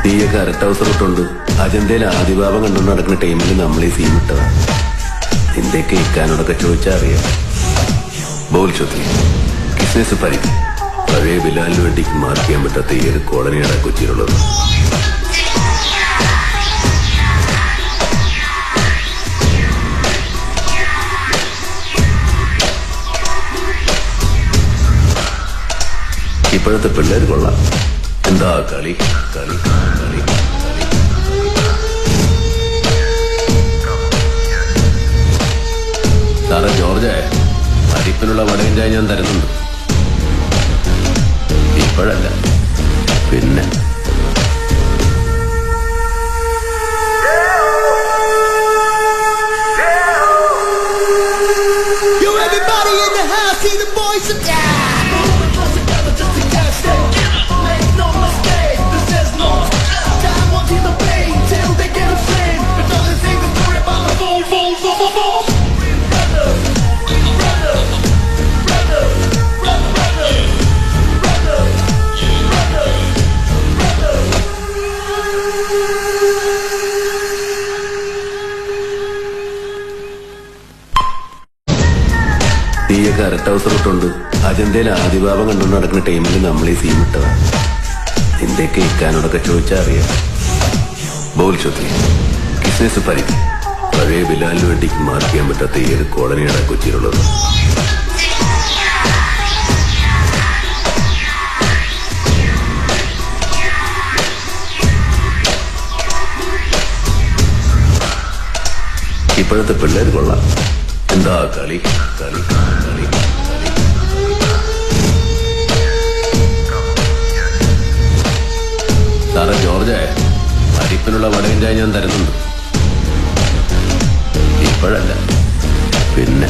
തീയൊക്കെ അരട്ടവസരം ഇട്ടുണ്ട്. അജന്തയിൽ ആദിഭാവം കണ്ടുകൊണ്ട് നടക്കുന്ന ടൈമിൽ നമ്മൾ ഈ സീൻ ഇട്ടതാ. നിന്റെയൊക്കെ ഇക്കാനോടൊക്കെ ചോദിച്ചാൽ അറിയാം. ബോൾ ചോദ്യം ബിസിനസ് പരിധി പഴയ ബിലാലിന് വേണ്ടി മാർക്ക് ചെയ്യാൻ പറ്റാത്ത ഈ ഒരു കോളനിയാണ് കൊച്ചിയിലുള്ളത്. ഇപ്പോഴത്തെ പിള്ളേർ കൊള്ളാം. എന്താ കളി കളി കളി സാറേ ജോർജ്, അരിപ്പിനുള്ള വടയും ചായ ഞാൻ തരുന്നുണ്ട്. ഇപ്പോഴല്ല, പിന്നെ തീയൊക്കെ അരട്ടവസരം ഇട്ടുണ്ട്. അജന്തയിൽ ആദിഭാവം കണ്ടുകൊണ്ട് നടക്കുന്ന ടൈമിൽ നമ്മൾ ഈ സീൻ ഇട്ടതാ. നിന്റെയൊക്കെ ഇക്കാനോടൊക്കെ ചോദിച്ചാൽ അറിയാം. ബോൾ ചോദ്യം ബിസിനസ് പരിധി പഴയ ബിലാലിന് വേണ്ടി മാർക്ക് ചെയ്യാൻ പറ്റാത്ത ഈ ഒരു കോളനിയാണ് കൊച്ചിയിലുള്ളത്. ഇപ്പോഴത്തെ പിള്ളേർ കൊള്ളാം. എന്താ കളി കളി കളി സാറേ ജോർജ്, അരിപ്പിനുള്ള വടയും ചായ ഞാൻ തരുന്നുണ്ട്. ഇപ്പോഴല്ല, പിന്നെ